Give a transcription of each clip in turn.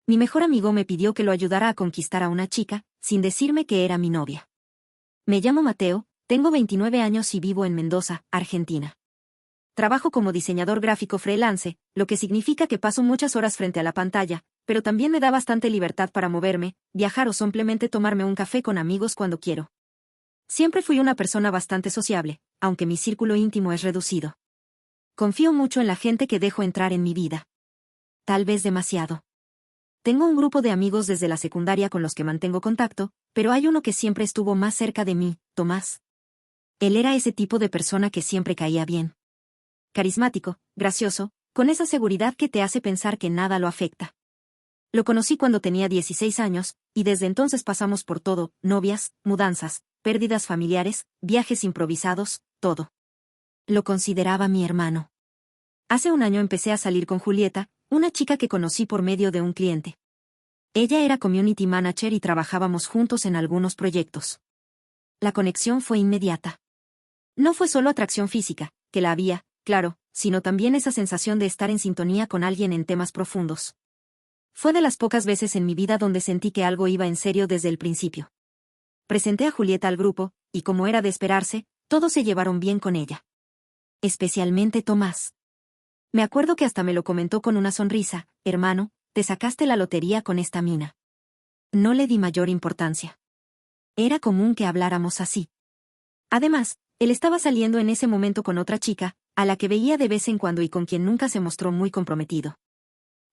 mi mejor amigo me pidió que lo ayudara a conquistar a una chica, sin decirme que era mi novia. Me llamo Mateo, tengo 29 años y vivo en Mendoza, Argentina. Trabajo como diseñador gráfico freelance, lo que significa que paso muchas horas frente a la pantalla, pero también me da bastante libertad para moverme, viajar o simplemente tomarme un café con amigos cuando quiero. Siempre fui una persona bastante sociable, aunque mi círculo íntimo es reducido. Confío mucho en la gente que dejo entrar en mi vida. Tal vez demasiado. Tengo un grupo de amigos desde la secundaria con los que mantengo contacto, pero hay uno que siempre estuvo más cerca de mí, Tomás. Él era ese tipo de persona que siempre caía bien. Carismático, gracioso, con esa seguridad que te hace pensar que nada lo afecta. Lo conocí cuando tenía 16 años, y desde entonces pasamos por todo, novias, mudanzas, pérdidas familiares, viajes improvisados, todo. Lo consideraba mi hermano. Hace un año empecé a salir con Julieta, una chica que conocí por medio de un cliente. Ella era community manager y trabajábamos juntos en algunos proyectos. La conexión fue inmediata. No fue solo atracción física, que la había, claro, sino también esa sensación de estar en sintonía con alguien en temas profundos. Fue de las pocas veces en mi vida donde sentí que algo iba en serio desde el principio. Presenté a Julieta al grupo, y como era de esperarse, todos se llevaron bien con ella. Especialmente Tomás. Me acuerdo que hasta me lo comentó con una sonrisa: hermano, te sacaste la lotería con esta mina. No le di mayor importancia. Era común que habláramos así. Además, él estaba saliendo en ese momento con otra chica, a la que veía de vez en cuando y con quien nunca se mostró muy comprometido.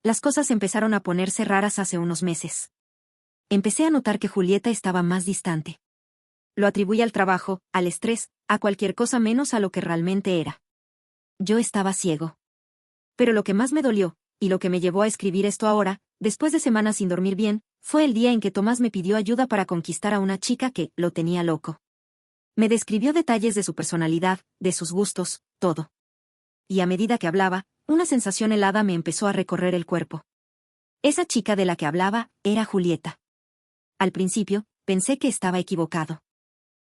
Las cosas empezaron a ponerse raras hace unos meses. Empecé a notar que Julieta estaba más distante. Lo atribuí al trabajo, al estrés, a cualquier cosa menos a lo que realmente era. Yo estaba ciego. Pero lo que más me dolió, y lo que me llevó a escribir esto ahora, después de semanas sin dormir bien, fue el día en que Tomás me pidió ayuda para conquistar a una chica que lo tenía loco. Me describió detalles de su personalidad, de sus gustos, todo. Y a medida que hablaba, una sensación helada me empezó a recorrer el cuerpo. Esa chica de la que hablaba era Julieta. Al principio, pensé que estaba equivocado.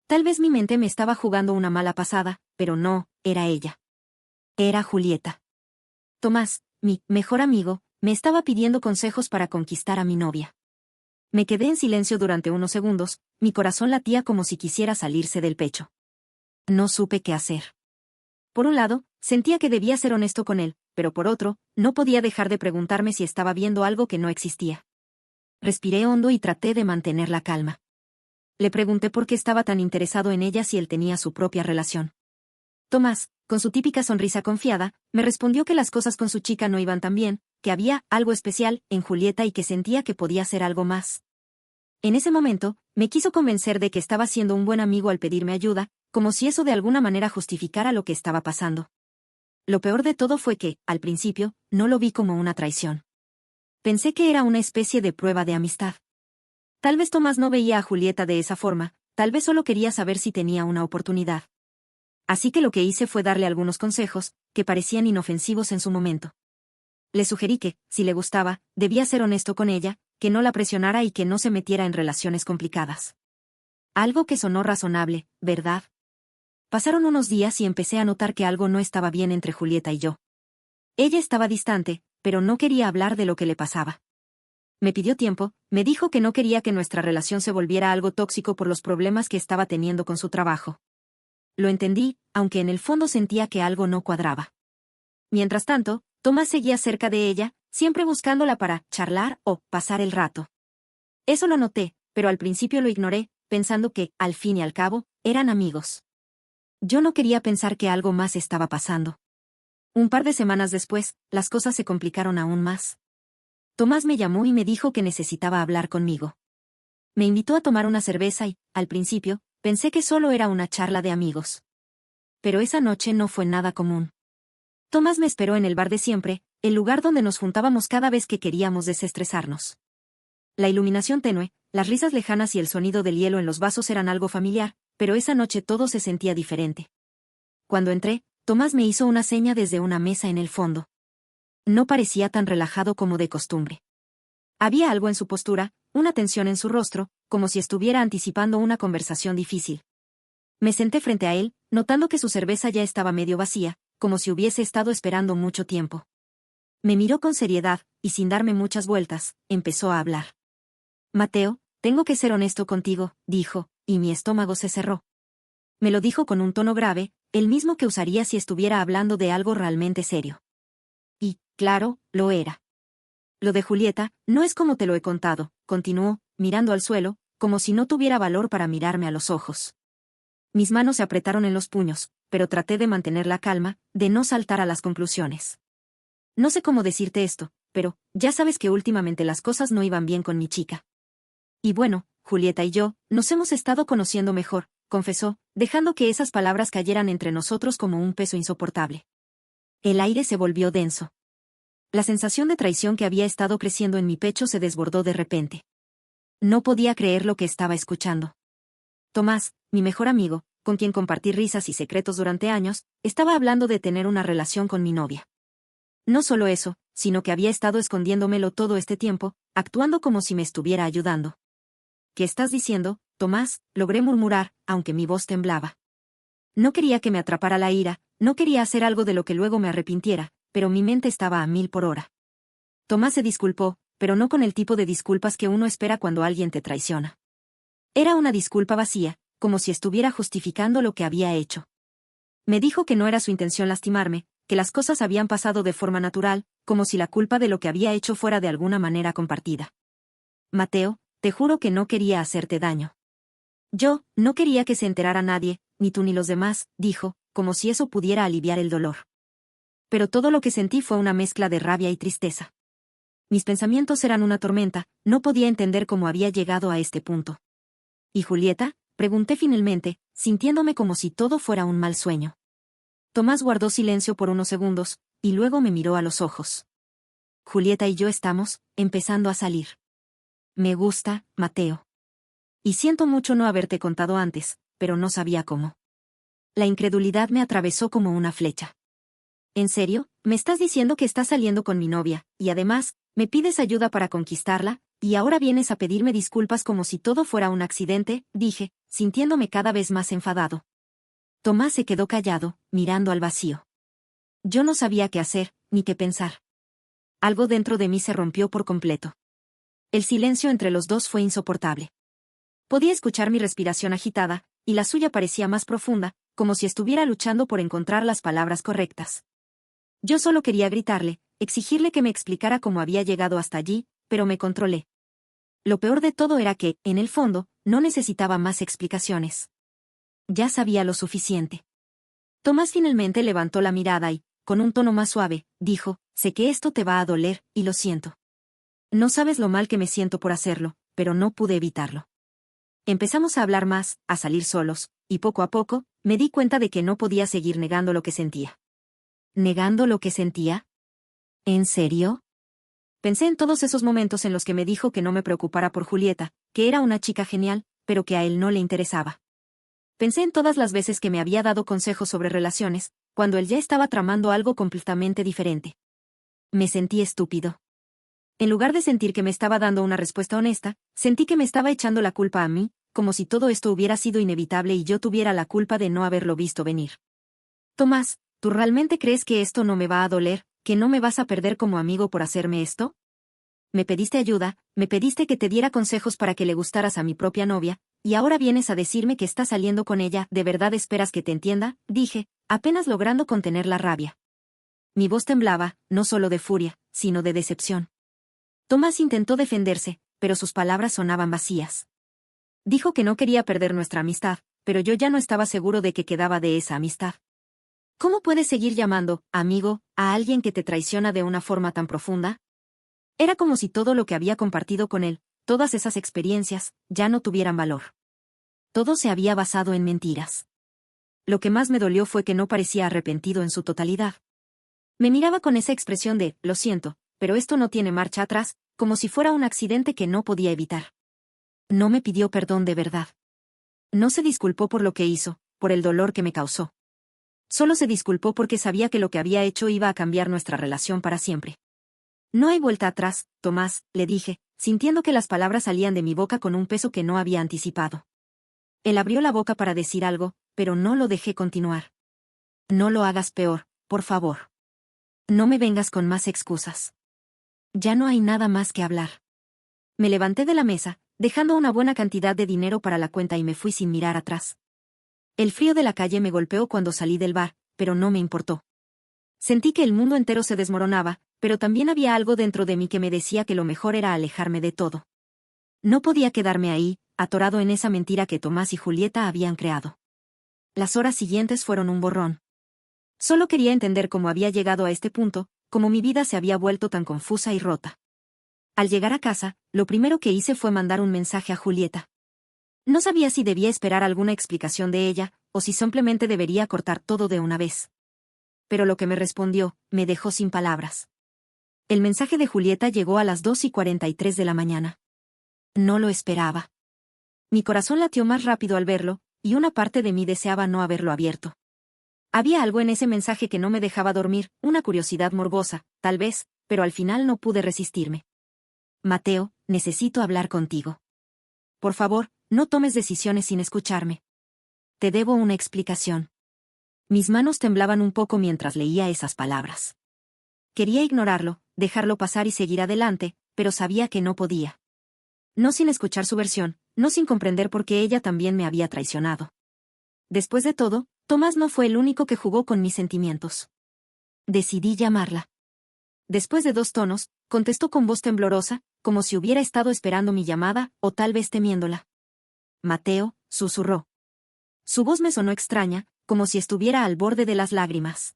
Tal vez mi mente me estaba jugando una mala pasada, pero no, era ella. Era Julieta. Tomás, mi mejor amigo, me estaba pidiendo consejos para conquistar a mi novia. Me quedé en silencio durante unos segundos, mi corazón latía como si quisiera salirse del pecho. No supe qué hacer. Por un lado, sentía que debía ser honesto con él, pero por otro, no podía dejar de preguntarme si estaba viendo algo que no existía. Respiré hondo y traté de mantener la calma. Le pregunté por qué estaba tan interesado en ella si él tenía su propia relación. Tomás, con su típica sonrisa confiada, me respondió que las cosas con su chica no iban tan bien, que había algo especial en Julieta y que sentía que podía ser algo más. En ese momento, me quiso convencer de que estaba siendo un buen amigo al pedirme ayuda, como si eso de alguna manera justificara lo que estaba pasando. Lo peor de todo fue que, al principio, no lo vi como una traición. Pensé que era una especie de prueba de amistad. Tal vez Tomás no veía a Julieta de esa forma, tal vez solo quería saber si tenía una oportunidad. Así que lo que hice fue darle algunos consejos, que parecían inofensivos en su momento. Le sugerí que, si le gustaba, debía ser honesto con ella, que no la presionara y que no se metiera en relaciones complicadas. Algo que sonó razonable, ¿verdad? Pasaron unos días y empecé a notar que algo no estaba bien entre Julieta y yo. Ella estaba distante, pero no quería hablar de lo que le pasaba. Me pidió tiempo, me dijo que no quería que nuestra relación se volviera algo tóxico por los problemas que estaba teniendo con su trabajo. Lo entendí, aunque en el fondo sentía que algo no cuadraba. Mientras tanto, Tomás seguía cerca de ella, siempre buscándola para charlar o pasar el rato. Eso lo noté, pero al principio lo ignoré, pensando que, al fin y al cabo, eran amigos. Yo no quería pensar que algo más estaba pasando. Un par de semanas después, las cosas se complicaron aún más. Tomás me llamó y me dijo que necesitaba hablar conmigo. Me invitó a tomar una cerveza y, al principio, pensé que solo era una charla de amigos. Pero esa noche no fue nada común. Tomás me esperó en el bar de siempre, el lugar donde nos juntábamos cada vez que queríamos desestresarnos. La iluminación tenue, las risas lejanas y el sonido del hielo en los vasos eran algo familiar, pero esa noche todo se sentía diferente. Cuando entré, Tomás me hizo una seña desde una mesa en el fondo. No parecía tan relajado como de costumbre. Había algo en su postura, una tensión en su rostro, como si estuviera anticipando una conversación difícil. Me senté frente a él, notando que su cerveza ya estaba medio vacía, como si hubiese estado esperando mucho tiempo. Me miró con seriedad, y sin darme muchas vueltas, empezó a hablar. Mateo, tengo que ser honesto contigo, dijo, y mi estómago se cerró. Me lo dijo con un tono grave, el mismo que usaría si estuviera hablando de algo realmente serio. Y, claro, lo era. Lo de Julieta, no es como te lo he contado, continuó, mirando al suelo, como si no tuviera valor para mirarme a los ojos. Mis manos se apretaron en los puños, pero traté de mantener la calma, de no saltar a las conclusiones. No sé cómo decirte esto, pero, ya sabes que últimamente las cosas no iban bien con mi chica. Y bueno, Julieta y yo, nos hemos estado conociendo mejor, confesó, dejando que esas palabras cayeran entre nosotros como un peso insoportable. El aire se volvió denso. La sensación de traición que había estado creciendo en mi pecho se desbordó de repente. No podía creer lo que estaba escuchando. Tomás, mi mejor amigo, con quien compartí risas y secretos durante años, estaba hablando de tener una relación con mi novia. No solo eso, sino que había estado escondiéndomelo todo este tiempo, actuando como si me estuviera ayudando. ¿Qué estás diciendo, Tomás?, logré murmurar, aunque mi voz temblaba. No quería que me atrapara la ira, no quería hacer algo de lo que luego me arrepintiera, pero mi mente estaba a 1000 por hora. Tomás se disculpó, pero no con el tipo de disculpas que uno espera cuando alguien te traiciona. Era una disculpa vacía, como si estuviera justificando lo que había hecho. Me dijo que no era su intención lastimarme, que las cosas habían pasado de forma natural, como si la culpa de lo que había hecho fuera de alguna manera compartida. Mateo, te juro que no quería hacerte daño. Yo, no quería que se enterara nadie, ni tú ni los demás, dijo, como si eso pudiera aliviar el dolor. Pero todo lo que sentí fue una mezcla de rabia y tristeza. Mis pensamientos eran una tormenta, no podía entender cómo había llegado a este punto. ¿Y Julieta?, pregunté finalmente, sintiéndome como si todo fuera un mal sueño. Tomás guardó silencio por unos segundos, y luego me miró a los ojos. Julieta y yo estamos, empezando a salir. Me gusta, Mateo. Y siento mucho no haberte contado antes, pero no sabía cómo. La incredulidad me atravesó como una flecha. ¿En serio? ¿Me estás diciendo que estás saliendo con mi novia, y además, me pides ayuda para conquistarla, y ahora vienes a pedirme disculpas como si todo fuera un accidente?, dije, sintiéndome cada vez más enfadado. Tomás se quedó callado, mirando al vacío. Yo no sabía qué hacer, ni qué pensar. Algo dentro de mí se rompió por completo. El silencio entre los dos fue insoportable. Podía escuchar mi respiración agitada, y la suya parecía más profunda, como si estuviera luchando por encontrar las palabras correctas. Yo solo quería gritarle, exigirle que me explicara cómo había llegado hasta allí, pero me controlé. Lo peor de todo era que, en el fondo, no necesitaba más explicaciones. Ya sabía lo suficiente. Tomás finalmente levantó la mirada y, con un tono más suave, dijo, sé que esto te va a doler, y lo siento. No sabes lo mal que me siento por hacerlo, pero no pude evitarlo. Empezamos a hablar más, a salir solos, y poco a poco, me di cuenta de que no podía seguir negando lo que sentía. ¿Negando lo que sentía? ¿En serio? Pensé en todos esos momentos en los que me dijo que no me preocupara por Julieta, que era una chica genial, pero que a él no le interesaba. Pensé en todas las veces que me había dado consejos sobre relaciones, cuando él ya estaba tramando algo completamente diferente. Me sentí estúpido. En lugar de sentir que me estaba dando una respuesta honesta, sentí que me estaba echando la culpa a mí, como si todo esto hubiera sido inevitable y yo tuviera la culpa de no haberlo visto venir. Tomás, ¿tú realmente crees que esto no me va a doler, que no me vas a perder como amigo por hacerme esto? Me pediste ayuda, me pediste que te diera consejos para que le gustaras a mi propia novia, y ahora vienes a decirme que estás saliendo con ella, ¿de verdad esperas que te entienda?, dije, apenas logrando contener la rabia. Mi voz temblaba, no solo de furia, sino de decepción. Tomás intentó defenderse, pero sus palabras sonaban vacías. Dijo que no quería perder nuestra amistad, pero yo ya no estaba seguro de qué quedaba de esa amistad. ¿Cómo puedes seguir llamando, amigo, a alguien que te traiciona de una forma tan profunda? Era como si todo lo que había compartido con él, todas esas experiencias, ya no tuvieran valor. Todo se había basado en mentiras. Lo que más me dolió fue que no parecía arrepentido en su totalidad. Me miraba con esa expresión de, lo siento, pero esto no tiene marcha atrás, como si fuera un accidente que no podía evitar. No me pidió perdón de verdad. No se disculpó por lo que hizo, por el dolor que me causó. Solo se disculpó porque sabía que lo que había hecho iba a cambiar nuestra relación para siempre. No hay vuelta atrás, Tomás, le dije, sintiendo que las palabras salían de mi boca con un peso que no había anticipado. Él abrió la boca para decir algo, pero no lo dejé continuar. No lo hagas peor, por favor. No me vengas con más excusas. Ya no hay nada más que hablar. Me levanté de la mesa, dejando una buena cantidad de dinero para la cuenta y me fui sin mirar atrás. El frío de la calle me golpeó cuando salí del bar, pero no me importó. Sentí que el mundo entero se desmoronaba, pero también había algo dentro de mí que me decía que lo mejor era alejarme de todo. No podía quedarme ahí, atorado en esa mentira que Tomás y Julieta habían creado. Las horas siguientes fueron un borrón. Solo quería entender cómo había llegado a este punto, cómo mi vida se había vuelto tan confusa y rota. Al llegar a casa, lo primero que hice fue mandar un mensaje a Julieta. No sabía si debía esperar alguna explicación de ella, o si simplemente debería cortar todo de una vez. Pero lo que me respondió, me dejó sin palabras. El mensaje de Julieta llegó a las 2:43 de la mañana. No lo esperaba. Mi corazón latió más rápido al verlo, y una parte de mí deseaba no haberlo abierto. Había algo en ese mensaje que no me dejaba dormir, una curiosidad morbosa, tal vez, pero al final no pude resistirme. Mateo, necesito hablar contigo. Por favor, no tomes decisiones sin escucharme. Te debo una explicación. Mis manos temblaban un poco mientras leía esas palabras. Quería ignorarlo, dejarlo pasar y seguir adelante, pero sabía que no podía. No sin escuchar su versión, no sin comprender por qué ella también me había traicionado. Después de todo, Tomás no fue el único que jugó con mis sentimientos. Decidí llamarla. Después de 2 tonos, contestó con voz temblorosa, como si hubiera estado esperando mi llamada, o tal vez temiéndola. Mateo, susurró. Su voz me sonó extraña, como si estuviera al borde de las lágrimas.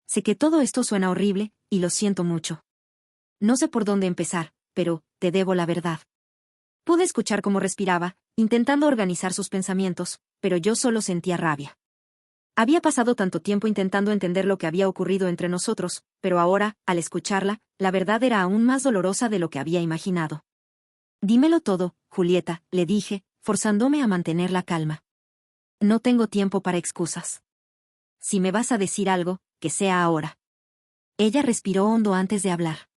Sé que todo esto suena horrible, y lo siento mucho. No sé por dónde empezar, pero, te debo la verdad. Pude escuchar cómo respiraba, intentando organizar sus pensamientos, pero yo solo sentía rabia. Había pasado tanto tiempo intentando entender lo que había ocurrido entre nosotros, pero ahora, al escucharla, la verdad era aún más dolorosa de lo que había imaginado. Dímelo todo, Julieta, le dije, forzándome a mantener la calma. No tengo tiempo para excusas. Si me vas a decir algo, que sea ahora. Ella respiró hondo antes de hablar.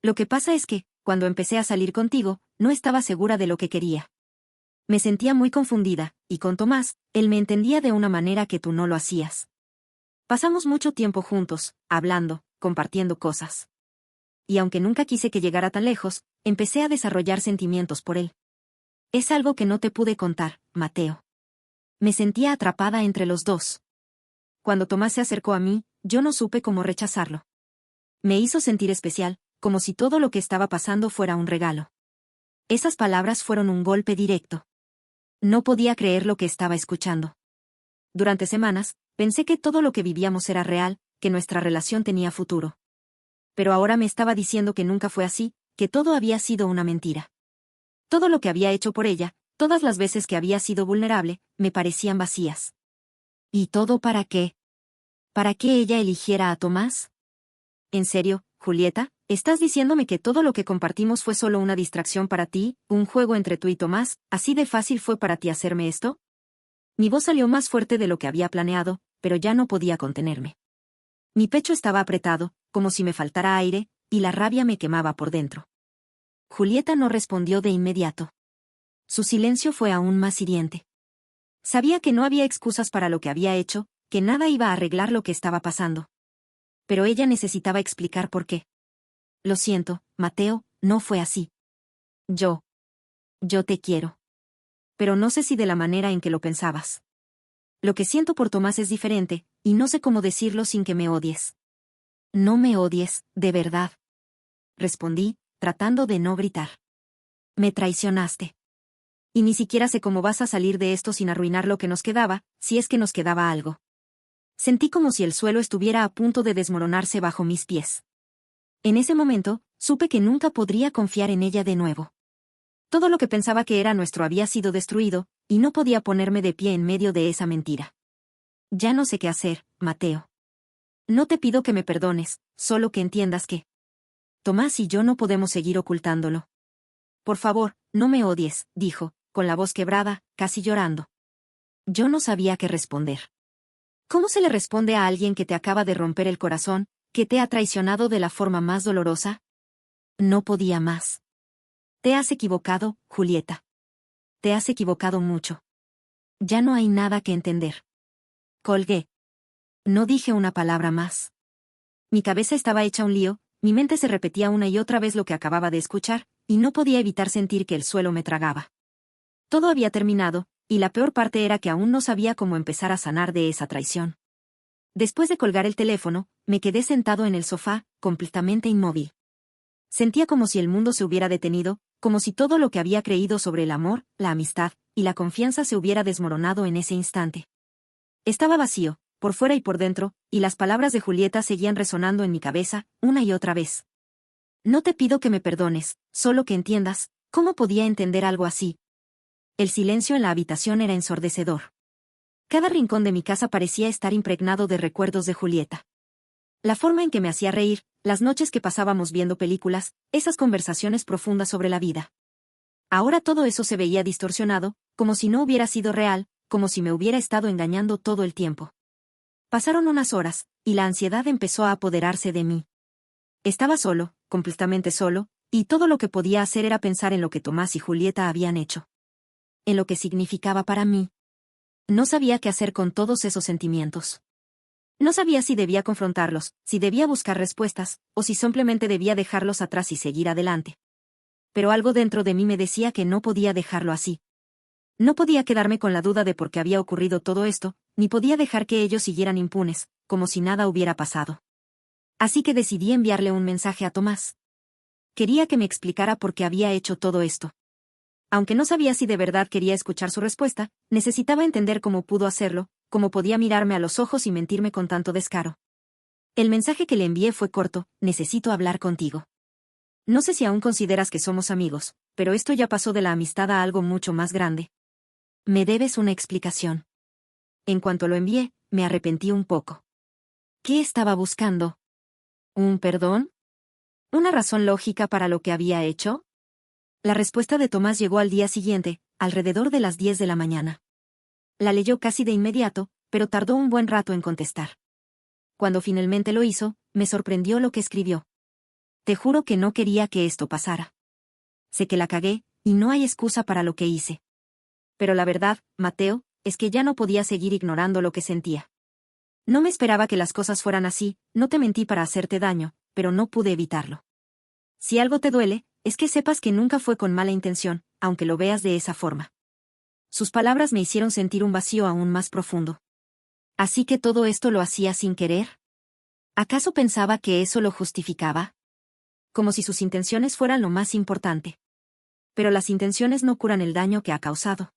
Lo que pasa es que, cuando empecé a salir contigo, no estaba segura de lo que quería. Me sentía muy confundida, y con Tomás, él me entendía de una manera que tú no lo hacías. Pasamos mucho tiempo juntos, hablando, compartiendo cosas. Y aunque nunca quise que llegara tan lejos, empecé a desarrollar sentimientos por él. Es algo que no te pude contar, Mateo. Me sentía atrapada entre los dos. Cuando Tomás se acercó a mí, yo no supe cómo rechazarlo. Me hizo sentir especial, como si todo lo que estaba pasando fuera un regalo. Esas palabras fueron un golpe directo. No podía creer lo que estaba escuchando. Durante semanas, pensé que todo lo que vivíamos era real, que nuestra relación tenía futuro. Pero ahora me estaba diciendo que nunca fue así, que todo había sido una mentira. Todo lo que había hecho por ella, todas las veces que había sido vulnerable, me parecían vacías. ¿Y todo para qué? ¿Para qué ella eligiera a Tomás? ¿En serio, Julieta? ¿Estás diciéndome que todo lo que compartimos fue solo una distracción para ti, un juego entre tú y Tomás, así de fácil fue para ti hacerme esto? Mi voz salió más fuerte de lo que había planeado, pero ya no podía contenerme. Mi pecho estaba apretado, como si me faltara aire, y la rabia me quemaba por dentro. Julieta no respondió de inmediato. Su silencio fue aún más hiriente. Sabía que no había excusas para lo que había hecho, que nada iba a arreglar lo que estaba pasando. Pero ella necesitaba explicar por qué. Lo siento, Mateo, no fue así. Yo te quiero. Pero no sé si de la manera en que lo pensabas. Lo que siento por Tomás es diferente, y no sé cómo decirlo sin que me odies. No me odies, de verdad. Respondí, tratando de no gritar. Me traicionaste. Y ni siquiera sé cómo vas a salir de esto sin arruinar lo que nos quedaba, si es que nos quedaba algo. Sentí como si el suelo estuviera a punto de desmoronarse bajo mis pies. En ese momento, supe que nunca podría confiar en ella de nuevo. Todo lo que pensaba que era nuestro había sido destruido, y no podía ponerme de pie en medio de esa mentira. Ya no sé qué hacer, Mateo. No te pido que me perdones, solo que entiendas que Tomás y yo no podemos seguir ocultándolo. Por favor, no me odies, dijo, con la voz quebrada, casi llorando. Yo no sabía qué responder. ¿Cómo se le responde a alguien que te acaba de romper el corazón, que te ha traicionado de la forma más dolorosa? No podía más. Te has equivocado, Julieta. Te has equivocado mucho. Ya no hay nada que entender. Colgué. No dije una palabra más. Mi cabeza estaba hecha un lío, mi mente se repetía una y otra vez lo que acababa de escuchar, y no podía evitar sentir que el suelo me tragaba. Todo había terminado, y la peor parte era que aún no sabía cómo empezar a sanar de esa traición. Después de colgar el teléfono, me quedé sentado en el sofá, completamente inmóvil. Sentía como si el mundo se hubiera detenido, como si todo lo que había creído sobre el amor, la amistad y la confianza se hubiera desmoronado en ese instante. Estaba vacío, por fuera y por dentro, y las palabras de Julieta seguían resonando en mi cabeza, una y otra vez. No te pido que me perdones, solo que entiendas, ¿cómo podía entender algo así? El silencio en la habitación era ensordecedor. Cada rincón de mi casa parecía estar impregnado de recuerdos de Julieta. La forma en que me hacía reír, las noches que pasábamos viendo películas, esas conversaciones profundas sobre la vida. Ahora todo eso se veía distorsionado, como si no hubiera sido real, como si me hubiera estado engañando todo el tiempo. Pasaron unas horas, y la ansiedad empezó a apoderarse de mí. Estaba solo, completamente solo, y todo lo que podía hacer era pensar en lo que Tomás y Julieta habían hecho. En lo que significaba para mí. No sabía qué hacer con todos esos sentimientos. No sabía si debía confrontarlos, si debía buscar respuestas, o si simplemente debía dejarlos atrás y seguir adelante. Pero algo dentro de mí me decía que no podía dejarlo así. No podía quedarme con la duda de por qué había ocurrido todo esto, ni podía dejar que ellos siguieran impunes, como si nada hubiera pasado. Así que decidí enviarle un mensaje a Tomás. Quería que me explicara por qué había hecho todo esto. Aunque no sabía si de verdad quería escuchar su respuesta, necesitaba entender cómo pudo hacerlo, cómo podía mirarme a los ojos y mentirme con tanto descaro. El mensaje que le envié fue corto: necesito hablar contigo. No sé si aún consideras que somos amigos, pero esto ya pasó de la amistad a algo mucho más grande. Me debes una explicación. En cuanto lo envié, me arrepentí un poco. ¿Qué estaba buscando? ¿Un perdón? ¿Una razón lógica para lo que había hecho? La respuesta de Tomás llegó al día siguiente, alrededor de las 10 de la mañana. La leyó casi de inmediato, pero tardó un buen rato en contestar. Cuando finalmente lo hizo, me sorprendió lo que escribió. Te juro que no quería que esto pasara. Sé que la cagué, y no hay excusa para lo que hice. Pero la verdad, Mateo, es que ya no podía seguir ignorando lo que sentía. No me esperaba que las cosas fueran así, no te mentí para hacerte daño, pero no pude evitarlo. Si algo te duele, es que sepas que nunca fue con mala intención, aunque lo veas de esa forma. Sus palabras me hicieron sentir un vacío aún más profundo. ¿Así que todo esto lo hacía sin querer? ¿Acaso pensaba que eso lo justificaba? Como si sus intenciones fueran lo más importante. Pero las intenciones no curan el daño que ha causado.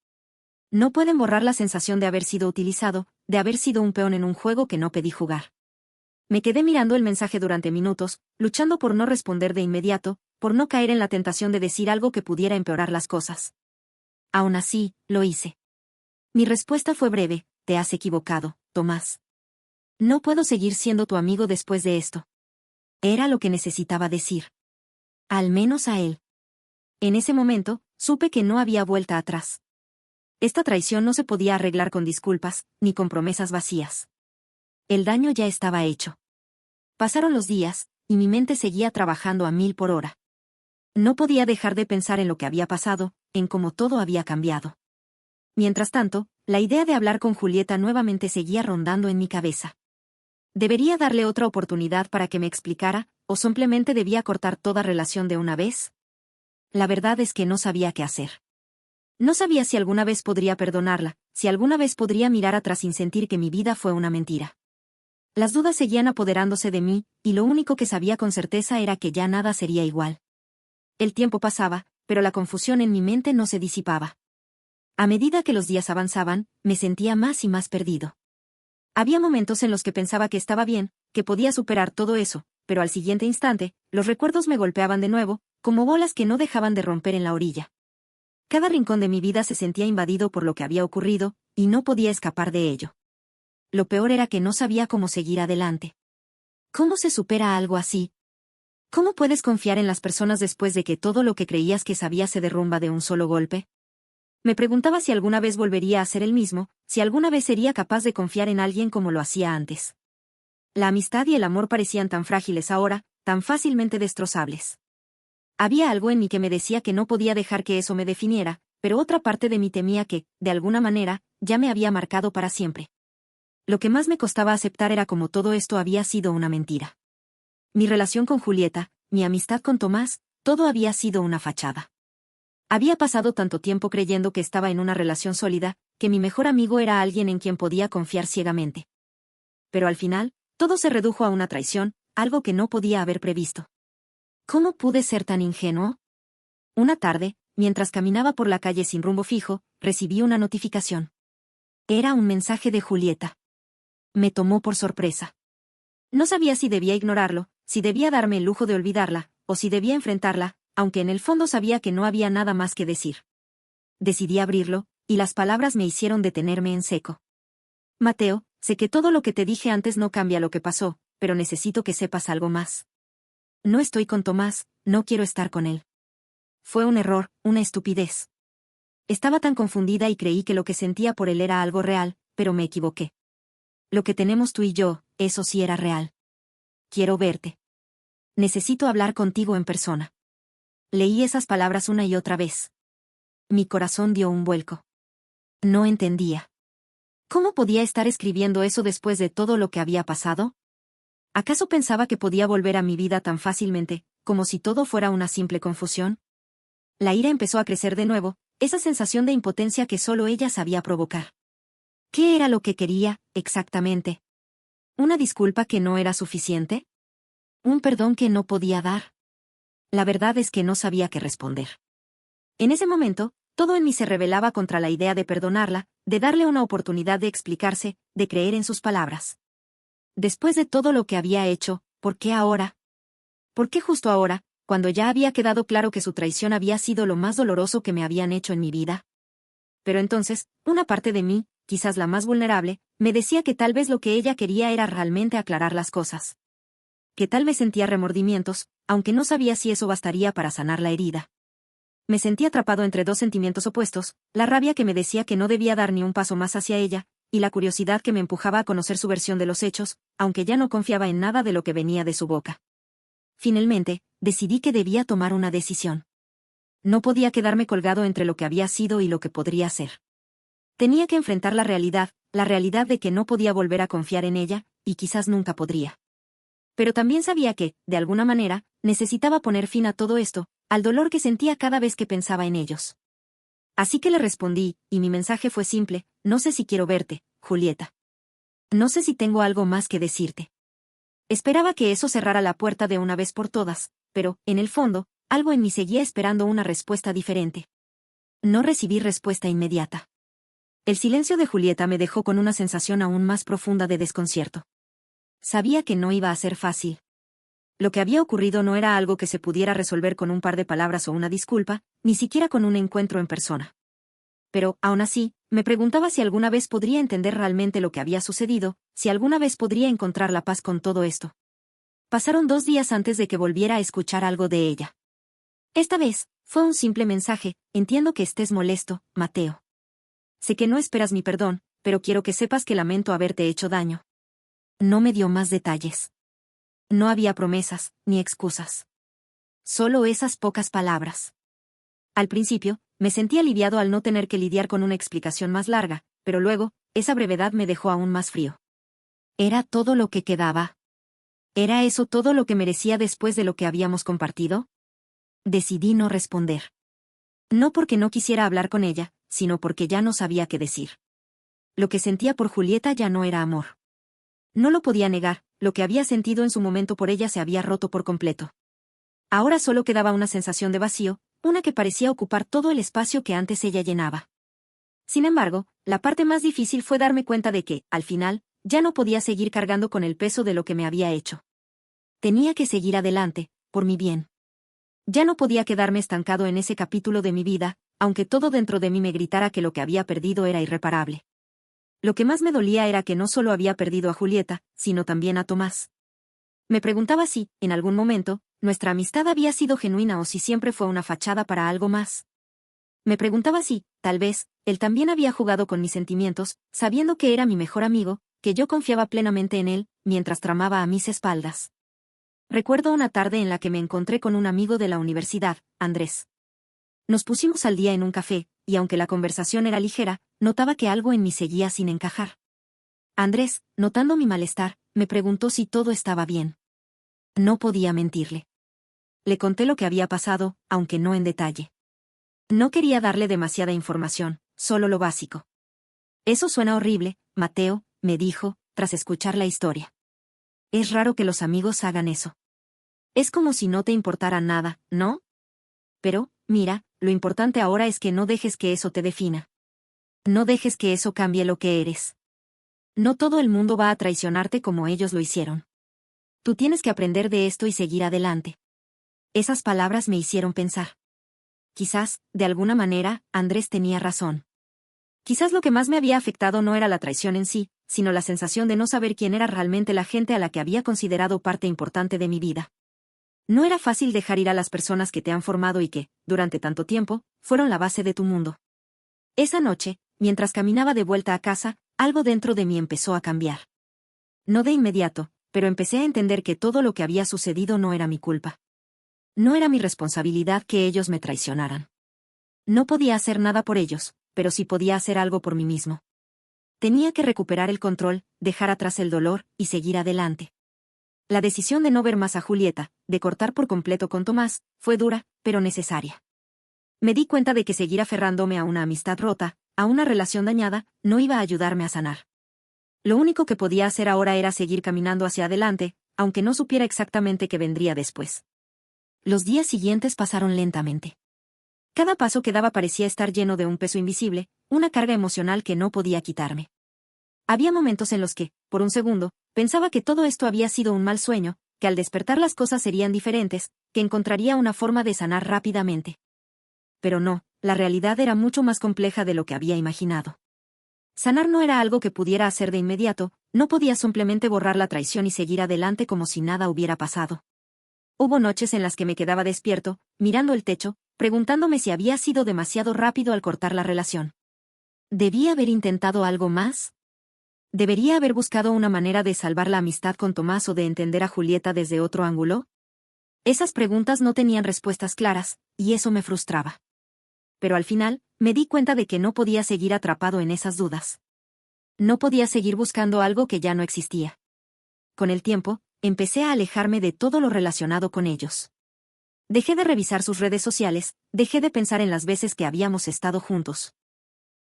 No pueden borrar la sensación de haber sido utilizado, de haber sido un peón en un juego que no pedí jugar. Me quedé mirando el mensaje durante minutos, luchando por no responder de inmediato, por no caer en la tentación de decir algo que pudiera empeorar las cosas. Aún así, lo hice. Mi respuesta fue breve: te has equivocado, Tomás. No puedo seguir siendo tu amigo después de esto. Era lo que necesitaba decir. Al menos a él. En ese momento, supe que no había vuelta atrás. Esta traición no se podía arreglar con disculpas, ni con promesas vacías. El daño ya estaba hecho. Pasaron los días, y mi mente seguía trabajando a 1000 por hora. No podía dejar de pensar en lo que había pasado, en cómo todo había cambiado. Mientras tanto, la idea de hablar con Julieta nuevamente seguía rondando en mi cabeza. ¿Debería darle otra oportunidad para que me explicara, o simplemente debía cortar toda relación de una vez? La verdad es que no sabía qué hacer. No sabía si alguna vez podría perdonarla, si alguna vez podría mirar atrás sin sentir que mi vida fue una mentira. Las dudas seguían apoderándose de mí, y lo único que sabía con certeza era que ya nada sería igual. El tiempo pasaba, pero la confusión en mi mente no se disipaba. A medida que los días avanzaban, me sentía más y más perdido. Había momentos en los que pensaba que estaba bien, que podía superar todo eso, pero al siguiente instante, los recuerdos me golpeaban de nuevo, como bolas que no dejaban de romper en la orilla. Cada rincón de mi vida se sentía invadido por lo que había ocurrido, y no podía escapar de ello. Lo peor era que no sabía cómo seguir adelante. ¿Cómo se supera algo así? ¿Cómo puedes confiar en las personas después de que todo lo que creías que sabías se derrumba de un solo golpe? Me preguntaba si alguna vez volvería a ser el mismo, si alguna vez sería capaz de confiar en alguien como lo hacía antes. La amistad y el amor parecían tan frágiles ahora, tan fácilmente destrozables. Había algo en mí que me decía que no podía dejar que eso me definiera, pero otra parte de mí temía que, de alguna manera, ya me había marcado para siempre. Lo que más me costaba aceptar era cómo todo esto había sido una mentira. Mi relación con Julieta, mi amistad con Tomás, todo había sido una fachada. Había pasado tanto tiempo creyendo que estaba en una relación sólida, que mi mejor amigo era alguien en quien podía confiar ciegamente. Pero al final, todo se redujo a una traición, algo que no podía haber previsto. ¿Cómo pude ser tan ingenuo? Una tarde, mientras caminaba por la calle sin rumbo fijo, recibí una notificación. Era un mensaje de Julieta. Me tomó por sorpresa. No sabía si debía ignorarlo, si debía darme el lujo de olvidarla, o si debía enfrentarla, aunque en el fondo sabía que no había nada más que decir. Decidí abrirlo, y las palabras me hicieron detenerme en seco. Mateo, sé que todo lo que te dije antes no cambia lo que pasó, pero necesito que sepas algo más. No estoy con Tomás, no quiero estar con él. Fue un error, una estupidez. Estaba tan confundida y creí que lo que sentía por él era algo real, pero me equivoqué. Lo que tenemos tú y yo, eso sí era real. Quiero verte. Necesito hablar contigo en persona. Leí esas palabras una y otra vez. Mi corazón dio un vuelco. No entendía. ¿Cómo podía estar escribiendo eso después de todo lo que había pasado? ¿Acaso pensaba que podía volver a mi vida tan fácilmente, como si todo fuera una simple confusión? La ira empezó a crecer de nuevo, esa sensación de impotencia que solo ella sabía provocar. ¿Qué era lo que quería, exactamente? ¿Una disculpa que no era suficiente? ¿Un perdón que no podía dar? La verdad es que no sabía qué responder. En ese momento, todo en mí se rebelaba contra la idea de perdonarla, de darle una oportunidad de explicarse, de creer en sus palabras. Después de todo lo que había hecho, ¿por qué ahora? ¿Por qué justo ahora, cuando ya había quedado claro que su traición había sido lo más doloroso que me habían hecho en mi vida? Pero entonces, una parte de mí, quizás la más vulnerable, me decía que tal vez lo que ella quería era realmente aclarar las cosas. Que tal vez sentía remordimientos, aunque no sabía si eso bastaría para sanar la herida. Me sentí atrapado entre dos sentimientos opuestos, la rabia que me decía que no debía dar ni un paso más hacia ella, y la curiosidad que me empujaba a conocer su versión de los hechos, aunque ya no confiaba en nada de lo que venía de su boca. Finalmente, decidí que debía tomar una decisión. No podía quedarme colgado entre lo que había sido y lo que podría ser. Tenía que enfrentar la realidad de que no podía volver a confiar en ella, y quizás nunca podría. Pero también sabía que, de alguna manera, necesitaba poner fin a todo esto, al dolor que sentía cada vez que pensaba en ellos. Así que le respondí, y mi mensaje fue simple: no sé si quiero verte, Julieta. No sé si tengo algo más que decirte. Esperaba que eso cerrara la puerta de una vez por todas, pero, en el fondo, algo en mí seguía esperando una respuesta diferente. No recibí respuesta inmediata. El silencio de Julieta me dejó con una sensación aún más profunda de desconcierto. Sabía que no iba a ser fácil. Lo que había ocurrido no era algo que se pudiera resolver con un par de palabras o una disculpa, ni siquiera con un encuentro en persona. Pero, aún así, me preguntaba si alguna vez podría entender realmente lo que había sucedido, si alguna vez podría encontrar la paz con todo esto. Pasaron 2 días antes de que volviera a escuchar algo de ella. Esta vez, fue un simple mensaje: entiendo que estés molesto, Mateo. Sé que no esperas mi perdón, pero quiero que sepas que lamento haberte hecho daño. No me dio más detalles. No había promesas, ni excusas. Solo esas pocas palabras. Al principio, me sentí aliviado al no tener que lidiar con una explicación más larga, pero luego, esa brevedad me dejó aún más frío. ¿Era todo lo que quedaba? ¿Era eso todo lo que merecía después de lo que habíamos compartido? Decidí no responder. No porque no quisiera hablar con ella, sino porque ya no sabía qué decir. Lo que sentía por Julieta ya no era amor. No lo podía negar, lo que había sentido en su momento por ella se había roto por completo. Ahora solo quedaba una sensación de vacío, una que parecía ocupar todo el espacio que antes ella llenaba. Sin embargo, la parte más difícil fue darme cuenta de que, al final, ya no podía seguir cargando con el peso de lo que me había hecho. Tenía que seguir adelante, por mi bien. Ya no podía quedarme estancado en ese capítulo de mi vida, aunque todo dentro de mí me gritara que lo que había perdido era irreparable. Lo que más me dolía era que no solo había perdido a Julieta, sino también a Tomás. Me preguntaba si, en algún momento, nuestra amistad había sido genuina o si siempre fue una fachada para algo más. Me preguntaba si, tal vez, él también había jugado con mis sentimientos, sabiendo que era mi mejor amigo, que yo confiaba plenamente en él, mientras tramaba a mis espaldas. Recuerdo una tarde en la que me encontré con un amigo de la universidad, Andrés. Nos pusimos al día en un café, y aunque la conversación era ligera, notaba que algo en mí seguía sin encajar. Andrés, notando mi malestar, me preguntó si todo estaba bien. No podía mentirle. Le conté lo que había pasado, aunque no en detalle. No quería darle demasiada información, solo lo básico. Eso suena horrible, Mateo, me dijo, tras escuchar la historia. Es raro que los amigos hagan eso. Es como si no te importara nada, ¿no? Pero, mira, lo importante ahora es que no dejes que eso te defina. No dejes que eso cambie lo que eres. No todo el mundo va a traicionarte como ellos lo hicieron. Tú tienes que aprender de esto y seguir adelante. Esas palabras me hicieron pensar. Quizás, de alguna manera, Andrés tenía razón. Quizás lo que más me había afectado no era la traición en sí, sino la sensación de no saber quién era realmente la gente a la que había considerado parte importante de mi vida. No era fácil dejar ir a las personas que te han formado y que, durante tanto tiempo, fueron la base de tu mundo. Esa noche, mientras caminaba de vuelta a casa, algo dentro de mí empezó a cambiar. No de inmediato, pero empecé a entender que todo lo que había sucedido no era mi culpa. No era mi responsabilidad que ellos me traicionaran. No podía hacer nada por ellos, pero sí podía hacer algo por mí mismo. Tenía que recuperar el control, dejar atrás el dolor, y seguir adelante. La decisión de no ver más a Julieta, de cortar por completo con Tomás, fue dura, pero necesaria. Me di cuenta de que seguir aferrándome a una amistad rota, a una relación dañada, no iba a ayudarme a sanar. Lo único que podía hacer ahora era seguir caminando hacia adelante, aunque no supiera exactamente qué vendría después. Los días siguientes pasaron lentamente. Cada paso que daba parecía estar lleno de un peso invisible, una carga emocional que no podía quitarme. Había momentos en los que, por un segundo, pensaba que todo esto había sido un mal sueño, que al despertar las cosas serían diferentes, que encontraría una forma de sanar rápidamente. Pero no, la realidad era mucho más compleja de lo que había imaginado. Sanar no era algo que pudiera hacer de inmediato, no podía simplemente borrar la traición y seguir adelante como si nada hubiera pasado. Hubo noches en las que me quedaba despierto, mirando el techo, preguntándome si había sido demasiado rápido al cortar la relación. ¿Debía haber intentado algo más? ¿Debería haber buscado una manera de salvar la amistad con Tomás o de entender a Julieta desde otro ángulo? Esas preguntas no tenían respuestas claras, y eso me frustraba. Pero al final, me di cuenta de que no podía seguir atrapado en esas dudas. No podía seguir buscando algo que ya no existía. Con el tiempo, empecé a alejarme de todo lo relacionado con ellos. Dejé de revisar sus redes sociales, dejé de pensar en las veces que habíamos estado juntos.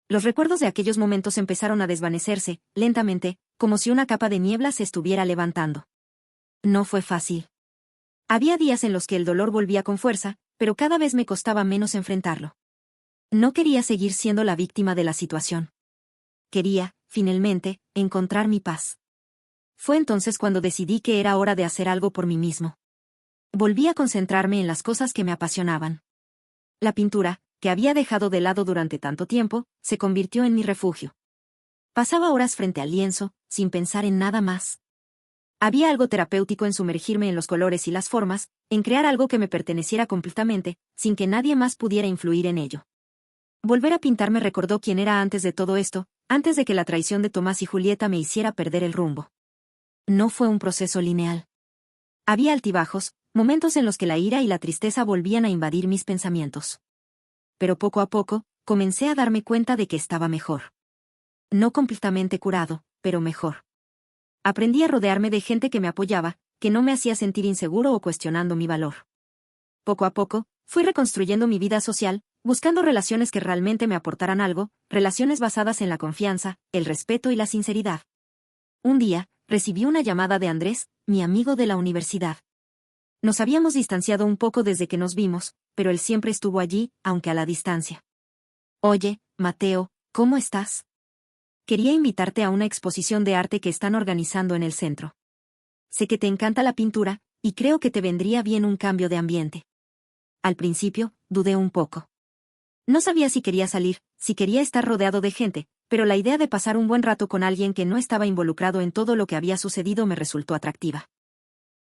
Los recuerdos de aquellos momentos empezaron a desvanecerse, lentamente, como si una capa de niebla se estuviera levantando. No fue fácil. Había días en los que el dolor volvía con fuerza, pero cada vez me costaba menos enfrentarlo. No quería seguir siendo la víctima de la situación. Quería, finalmente, encontrar mi paz. Fue entonces cuando decidí que era hora de hacer algo por mí mismo. Volví a concentrarme en las cosas que me apasionaban. La pintura, que había dejado de lado durante tanto tiempo, se convirtió en mi refugio. Pasaba horas frente al lienzo, sin pensar en nada más. Había algo terapéutico en sumergirme en los colores y las formas, en crear algo que me perteneciera completamente, sin que nadie más pudiera influir en ello. Volver a pintar me recordó quién era antes de todo esto, antes de que la traición de Tomás y Julieta me hiciera perder el rumbo. No fue un proceso lineal. Había altibajos, momentos en los que la ira y la tristeza volvían a invadir mis pensamientos. Pero poco a poco, comencé a darme cuenta de que estaba mejor. No completamente curado, pero mejor. Aprendí a rodearme de gente que me apoyaba, que no me hacía sentir inseguro o cuestionando mi valor. Poco a poco, fui reconstruyendo mi vida social, buscando relaciones que realmente me aportaran algo, relaciones basadas en la confianza, el respeto y la sinceridad. Un día, recibí una llamada de Andrés, mi amigo de la universidad. Nos habíamos distanciado un poco desde que nos vimos, pero él siempre estuvo allí, aunque a la distancia. Oye, Mateo, ¿cómo estás? Quería invitarte a una exposición de arte que están organizando en el centro. Sé que te encanta la pintura, y creo que te vendría bien un cambio de ambiente. Al principio, dudé un poco. No sabía si quería salir, si quería estar rodeado de gente, pero la idea de pasar un buen rato con alguien que no estaba involucrado en todo lo que había sucedido me resultó atractiva.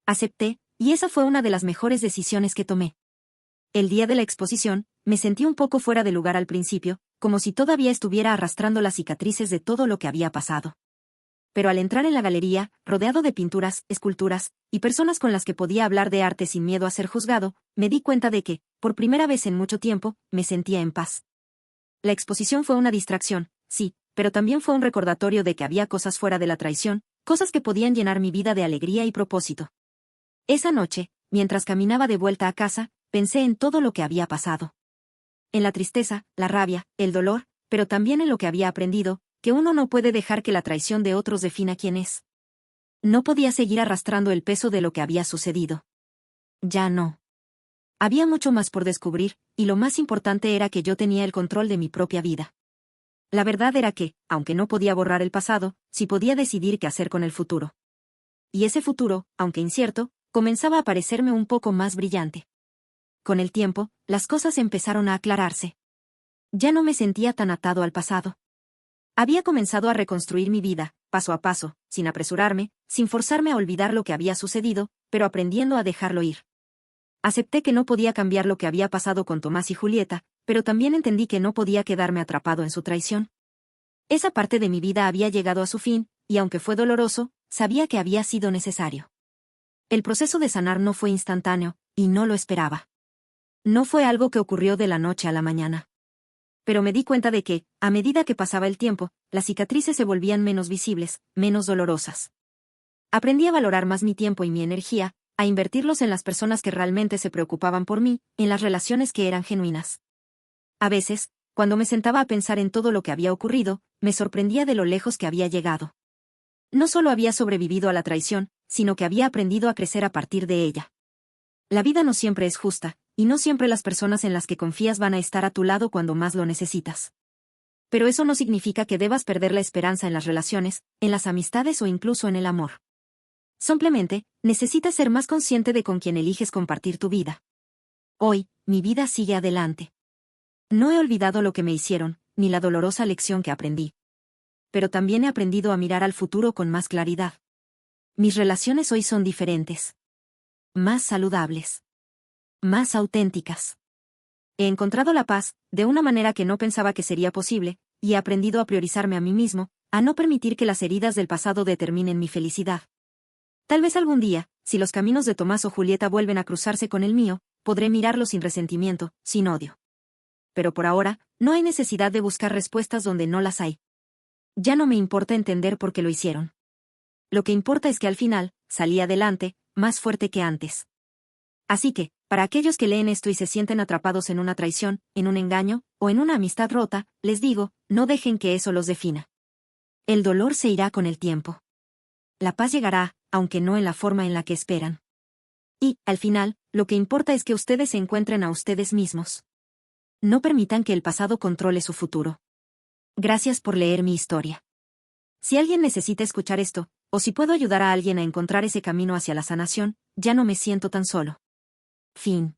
Acepté, y esa fue una de las mejores decisiones que tomé. El día de la exposición, me sentí un poco fuera de lugar al principio, como si todavía estuviera arrastrando las cicatrices de todo lo que había pasado. Pero al entrar en la galería, rodeado de pinturas, esculturas, y personas con las que podía hablar de arte sin miedo a ser juzgado, me di cuenta de que, por primera vez en mucho tiempo, me sentía en paz. La exposición fue una distracción, sí, pero también fue un recordatorio de que había cosas fuera de la traición, cosas que podían llenar mi vida de alegría y propósito. Esa noche, mientras caminaba de vuelta a casa, pensé en todo lo que había pasado. En la tristeza, la rabia, el dolor, pero también en lo que había aprendido, que uno no puede dejar que la traición de otros defina quién es. No podía seguir arrastrando el peso de lo que había sucedido. Ya no. Había mucho más por descubrir, y lo más importante era que yo tenía el control de mi propia vida. La verdad era que, aunque no podía borrar el pasado, sí podía decidir qué hacer con el futuro. Y ese futuro, aunque incierto, comenzaba a parecerme un poco más brillante. Con el tiempo, las cosas empezaron a aclararse. Ya no me sentía tan atado al pasado. Había comenzado a reconstruir mi vida, paso a paso, sin apresurarme, sin forzarme a olvidar lo que había sucedido, pero aprendiendo a dejarlo ir. Acepté que no podía cambiar lo que había pasado con Tomás y Julieta, pero también entendí que no podía quedarme atrapado en su traición. Esa parte de mi vida había llegado a su fin, y aunque fue doloroso, sabía que había sido necesario. El proceso de sanar no fue instantáneo, y no lo esperaba. No fue algo que ocurrió de la noche a la mañana. Pero me di cuenta de que, a medida que pasaba el tiempo, las cicatrices se volvían menos visibles, menos dolorosas. Aprendí a valorar más mi tiempo y mi energía, a invertirlos en las personas que realmente se preocupaban por mí, en las relaciones que eran genuinas. A veces, cuando me sentaba a pensar en todo lo que había ocurrido, me sorprendía de lo lejos que había llegado. No solo había sobrevivido a la traición, sino que había aprendido a crecer a partir de ella. La vida no siempre es justa, y no siempre las personas en las que confías van a estar a tu lado cuando más lo necesitas. Pero eso no significa que debas perder la esperanza en las relaciones, en las amistades o incluso en el amor. Simplemente, necesitas ser más consciente de con quién eliges compartir tu vida. Hoy, mi vida sigue adelante. No he olvidado lo que me hicieron, ni la dolorosa lección que aprendí. Pero también he aprendido a mirar al futuro con más claridad. Mis relaciones hoy son diferentes. Más saludables. Más auténticas. He encontrado la paz, de una manera que no pensaba que sería posible, y he aprendido a priorizarme a mí mismo, a no permitir que las heridas del pasado determinen mi felicidad. Tal vez algún día, si los caminos de Tomás o Julieta vuelven a cruzarse con el mío, podré mirarlo sin resentimiento, sin odio. Pero por ahora, no hay necesidad de buscar respuestas donde no las hay. Ya no me importa entender por qué lo hicieron. Lo que importa es que al final, salí adelante, más fuerte que antes. Así que, para aquellos que leen esto y se sienten atrapados en una traición, en un engaño, o en una amistad rota, les digo, no dejen que eso los defina. El dolor se irá con el tiempo. La paz llegará, aunque no en la forma en la que esperan. Y, al final, lo que importa es que ustedes se encuentren a ustedes mismos. No permitan que el pasado controle su futuro. Gracias por leer mi historia. Si alguien necesita escuchar esto, o si puedo ayudar a alguien a encontrar ese camino hacia la sanación, ya no me siento tan solo. Fin.